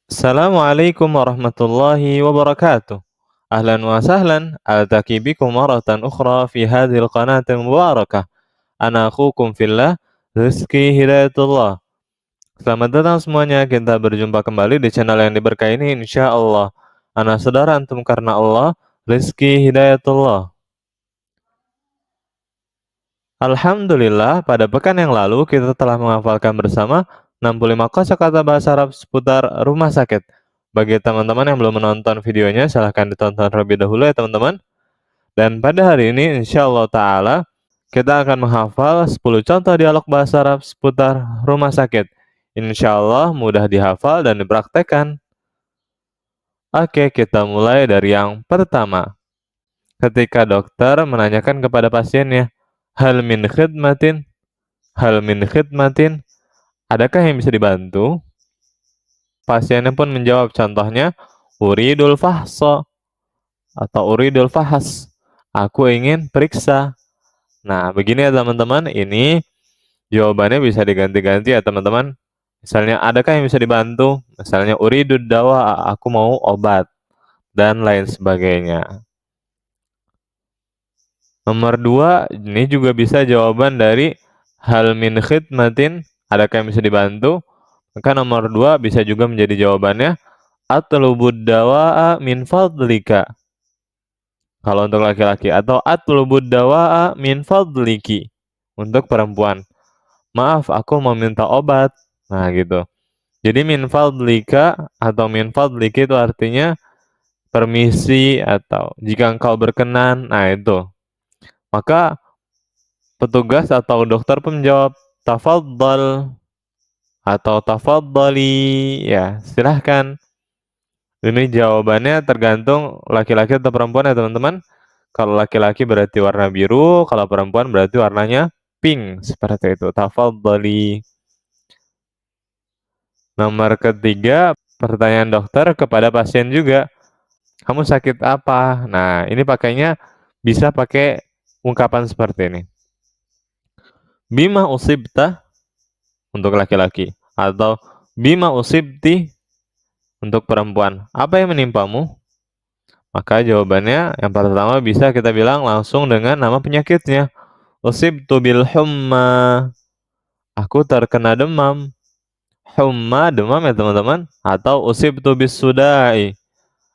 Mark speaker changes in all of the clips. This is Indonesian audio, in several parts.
Speaker 1: Assalamualaikum warahmatullahi wabarakatuh. Ahlan wa sahlan, altaqi bikum maratan ukhra fi hadhil qanatil mubarakah. Ana akhukum fillah, Rizky Hidayatullah. Selamat datang semuanya, kita berjumpa kembali di channel yang diberkahi ini insyaallah. Ana saudara antum karena Allah, Rizky Hidayatullah. Alhamdulillah, pada pekan yang lalu kita telah menghafalkan bersama 65 kosakata bahasa Arab seputar rumah sakit. Bagi teman-teman yang belum menonton videonya, silahkan ditonton terlebih dahulu ya teman-teman. Dan pada hari ini, insya Allah Ta'ala, kita akan menghafal 10 contoh dialog bahasa Arab seputar rumah sakit. Insya Allah mudah dihafal dan dipraktekkan. Oke, kita mulai dari yang pertama. Ketika dokter menanyakan kepada pasiennya, Hal min khidmatin? Hal min khidmatin? Adakah yang bisa dibantu? Pasiennya pun menjawab, contohnya, Uridul fahsa atau uridul fahas. Aku ingin periksa. Nah, begini ya teman-teman, ini jawabannya bisa diganti-ganti ya teman-teman. Misalnya, adakah yang bisa dibantu? Misalnya, uridud dawa, aku mau obat, dan lain sebagainya. Nomor 2, ini juga bisa jawaban dari hal min khidmatin, adakah yang bisa dibantu? Maka nomor 2 bisa juga menjadi jawabannya, atlubud dawa'a min fadlika. Kalau untuk laki-laki, atau atlubud dawa'a min fadliki untuk perempuan. Maaf, aku mau minta obat. Nah, gitu. Jadi min fadlika atau min fadliki itu artinya permisi atau jika engkau berkenan. Nah, itu. Maka petugas atau dokter pun menjawab tafaddal atau tafaddali. Ya, silahkan. Ini jawabannya tergantung laki-laki atau perempuan ya teman-teman. Kalau laki-laki berarti warna biru, kalau perempuan berarti warnanya pink, seperti itu. Tafaddali. Nomor ketiga, pertanyaan dokter kepada pasien juga. Kamu sakit apa? Nah, ini pakainya bisa pakai ungkapan seperti ini. Bima usibta untuk laki-laki atau bima usibti untuk perempuan. Apa yang menimpamu? Maka jawabannya yang pertama bisa kita bilang langsung dengan nama penyakitnya. Usibtu bil humma. Aku terkena demam. Humma, demam ya teman-teman. Atau usibtu bis sudai.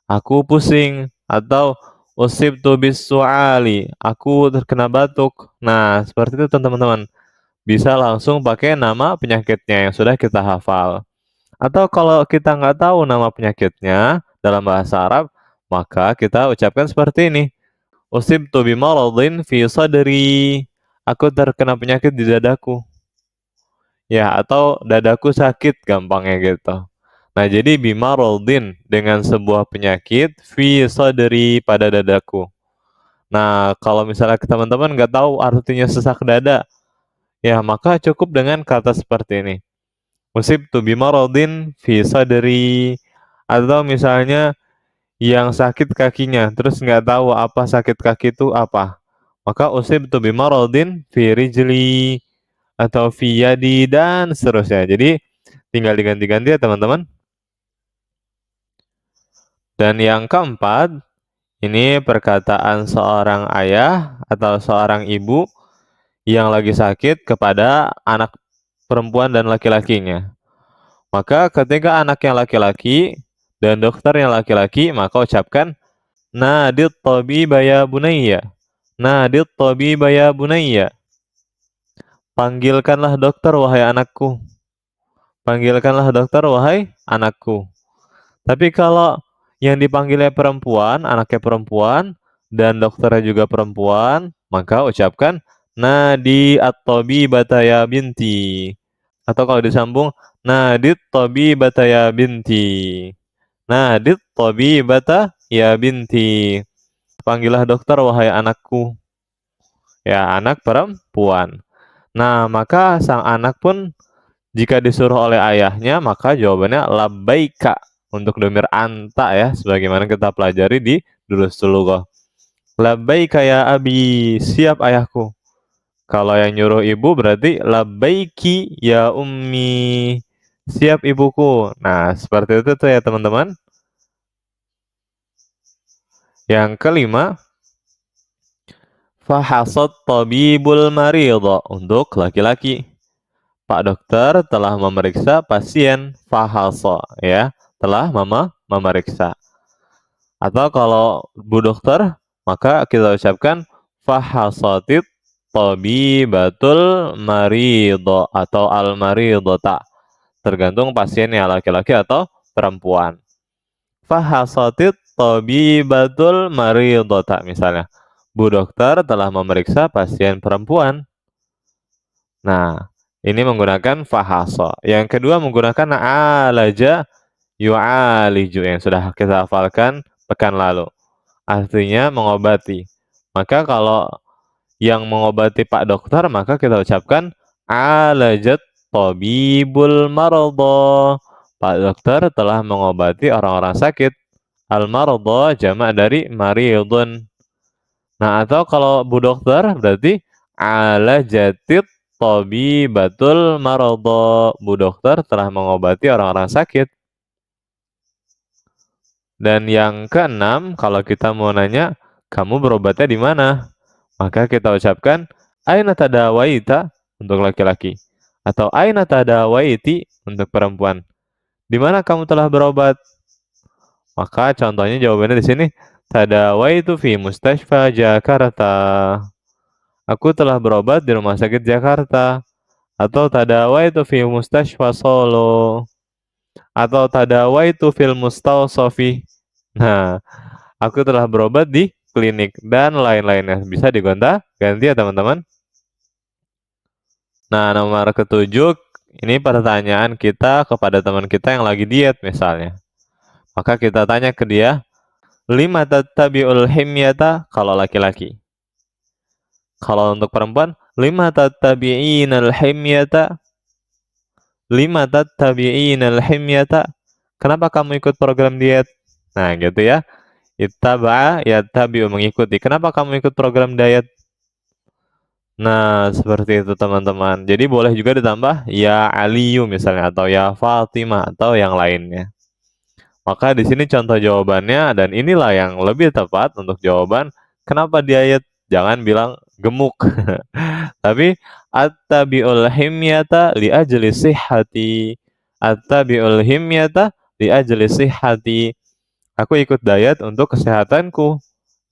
Speaker 1: Aku pusing. Atau usibtu bis su'ali. Aku terkena batuk. Nah, seperti itu teman-teman. Bisa langsung pakai nama penyakitnya yang sudah kita hafal. Atau kalau kita nggak tahu nama penyakitnya dalam bahasa Arab, maka kita ucapkan seperti ini. Usibtu bimaradhin fi sadri. Aku terkena penyakit di dadaku. Ya, atau dadaku sakit gampangnya gitu. Nah, jadi bimaradhin dengan sebuah penyakit fi sadri pada dadaku. Nah, kalau misalnya teman-teman nggak tahu artinya sesak dada, ya maka cukup dengan kata seperti ini. Usibtu bimaradhin fi sadri. Atau misalnya yang sakit kakinya, terus nggak tahu apa sakit kaki itu apa. Maka usibtu bimaradhin fi rijli atau fi yadi dan seterusnya. Jadi tinggal diganti-ganti ya teman-teman. Dan yang keempat, ini perkataan seorang ayah atau seorang ibu yang lagi sakit kepada anak perempuan dan laki-lakinya. Maka ketika anaknya laki-laki dan dokternya laki-laki, maka ucapkan nadit tabiba ya bunayya. Nadit tabiba ya bunayya. Panggilkanlah dokter wahai anakku. Panggilkanlah dokter wahai anakku. Tapi kalau yang dipanggilnya perempuan, anaknya perempuan, dan dokternya juga perempuan, maka ucapkan nadi at-tabibata ya binti. Atau kalau disambung, nadit tabibata ya binti. Nadit tabibata ya binti. Panggillah dokter wahai anakku. Ya, anak perempuan. Nah, maka sang anak pun jika disuruh oleh ayahnya, maka jawabannya labbaika untuk domir anta ya, sebagaimana kita pelajari di Durus Tulughah. Labbaika ya abi, siap ayahku. Kalau yang nyuruh ibu berarti labbaiki ya ummi. Siap ibuku. Nah, seperti itu tuh ya teman-teman. Yang kelima, fahasat tabibul maridha untuk laki-laki. Pak dokter telah memeriksa pasien. Fahasa ya, telah memeriksa. Atau kalau Bu Dokter, maka kita ucapkan fahasatit tabibatul maridho atau al maridhota. Tergantung pasiennya laki-laki atau perempuan. Fahasatit tabibatul maridhota misalnya. Bu Dokter telah memeriksa pasien perempuan. Nah, ini menggunakan fahasa. Yang kedua menggunakan alaja yu'aliju yang sudah kita hafalkan pekan lalu. Artinya mengobati. Maka kalau yang mengobati Pak Dokter, maka kita ucapkan alajat tabibul maradha. Pak Dokter telah mengobati orang-orang sakit. Al-maradha jamak dari maridun. Nah, atau kalau Bu Dokter berarti alajatit tabibatul maradha. Bu Dokter telah mengobati orang-orang sakit. Dan yang keenam, kalau kita mau nanya, kamu berobatnya di mana? Maka kita ucapkan aina tadawaita untuk laki-laki atau aina tadawaiti untuk perempuan. Di mana kamu telah berobat? Maka contohnya jawabannya di sini tadawaitu fi mustashfa Jakarta. Aku telah berobat di rumah sakit Jakarta atau tadawaitu fi mustashfa Solo atau tadawaitu fil mustawsafi. Nah, aku telah berobat di klinik dan lain-lainnya. Bisa digonta-ganti ya teman-teman. Nah, nomor ketujuh, ini pertanyaan kita kepada teman kita yang lagi diet misalnya. Maka kita tanya ke dia, lima tattabi'ul himyata kalau laki-laki. Kalau untuk perempuan, lima tattabi'inal himyata. Lima tattabi'inal himyata. Kenapa kamu ikut program diet? Nah, gitu ya. Ittaba'a yattabi'u mengikuti. Kenapa kamu ikut program diet? Nah, seperti itu teman-teman. Jadi boleh juga ditambah ya Aliyu misalnya atau ya Fatimah atau yang lainnya. Maka di sini contoh jawabannya dan inilah yang lebih tepat untuk jawaban kenapa diet. Jangan bilang gemuk. Tapi attabi'ul himyata li ajli sihhati. Attabi'ul himyata li ajli sihhati. Aku ikut diet untuk kesehatanku.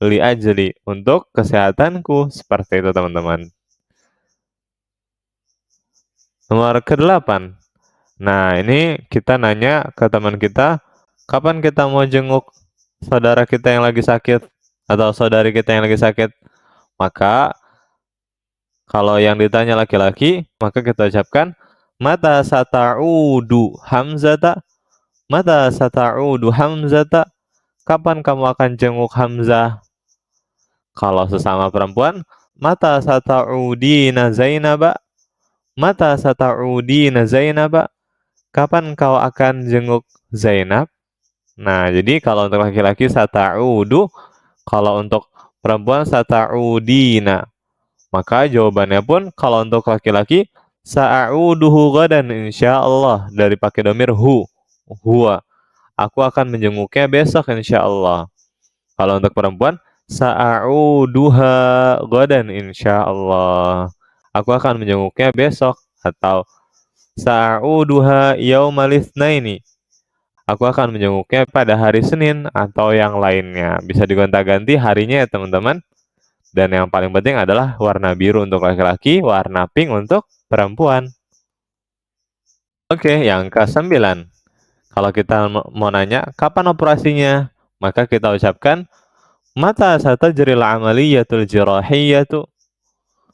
Speaker 1: Li ajli untuk kesehatanku. Seperti itu teman-teman. Nomor ke-8. Nah, ini kita nanya ke teman kita, kapan kita mau jenguk saudara kita yang lagi sakit atau saudari kita yang lagi sakit? Maka kalau yang ditanya laki-laki, maka kita ucapkan mata sata'udu Hamzata. Mata sata'udu Hamzata. Kapan kamu akan jenguk Hamzah? Kalau sesama perempuan, mata sata'udina Zainaba. Mata sata'udina Zainaba. Kapan kau akan jenguk Zainab? Nah, jadi kalau untuk laki-laki sata'udu, kalau untuk perempuan sata'udina. Maka jawabannya pun kalau untuk laki-laki sa'uduhu ghadan insyaallah dari pakai domir huwa. Aku akan menjenguknya besok insyaallah. Kalau untuk perempuan sa'uduha ghadan insyaallah. Aku akan menjenguknya besok atau sa'uduha yaumal itsnaini. Aku akan menjenguknya pada hari Senin atau yang lainnya. Bisa digonta-ganti harinya ya teman-teman. Dan yang paling penting adalah warna biru untuk laki-laki, warna pink untuk perempuan. Oke, yang ke-9. Kalau kita mau nanya kapan operasinya, maka kita ucapkan mata satajril amaliyatul jirahiyatu.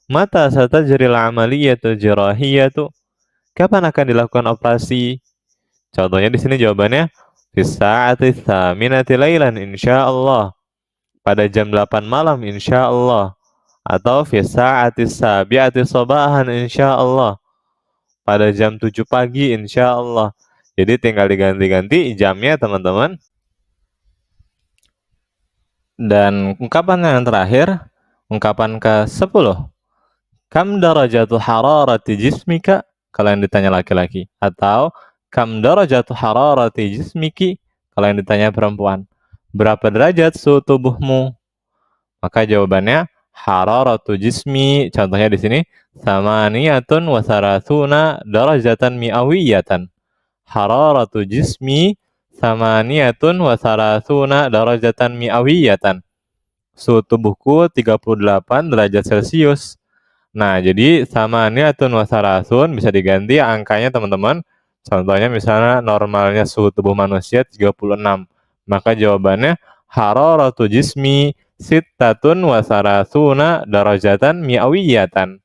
Speaker 1: Mata satajril amaliyatul jirahiyatu. Kapan akan dilakukan operasi? Contohnya di sini jawabannya fi sa'ati tsaminati lailan insyaallah. Pada jam 8 malam insyaallah. Atau fi sa'ati sabi'ati sabahan insyaallah. Pada jam 7 pagi insyaallah. Jadi tinggal diganti-ganti jamnya teman-teman. Dan ungkapan yang terakhir, ungkapan ke-10. Kam darajatu hararati jismika? Kalau yang ditanya laki-laki. Atau kam darajatu hararati jismiki? Kalau yang ditanya perempuan. Berapa derajat suhu tubuhmu? Maka jawabannya hararatu jismi. Contohnya di sini samaniyatun wa salasuna darajatan mi'awiyatan. Hararatu jismi samaniyatun wa salasuna darajatan mi'awiyatan. Suhu tubuhku 38 derajat Celcius. Nah, jadi samaniyatun wa salasun bisa diganti angkanya teman-teman. Contohnya misalnya normalnya suhu tubuh manusia 36. Maka jawabannya hararatu jismi sittatun wa salasuna darajatan mi'awiyatan.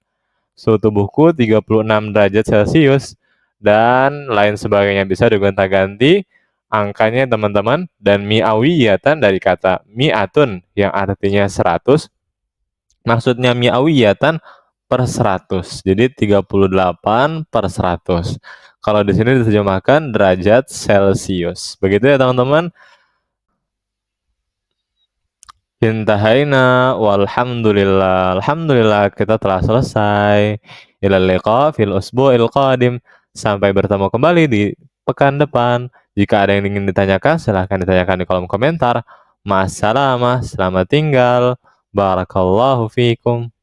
Speaker 1: Suhu tubuhku 36 derajat Celcius dan lain sebagainya bisa digonta-ganti angkanya teman-teman, dan mi'awiyatan dari kata mi'atun yang artinya 100, maksudnya mi'awiyatan per 100. Jadi 38 per 100. Kalau di sini diterjemahkan derajat Celcius. Begitu ya teman-teman. Intahaina walhamdulillah. Alhamdulillah kita telah selesai. Ilal liqa fil usbu'il qadim. Sampai bertemu kembali di pekan depan. Jika ada yang ingin ditanyakan, silahkan ditanyakan di kolom komentar. Ma'assalamah, selamat tinggal. Barakallahu fiikum.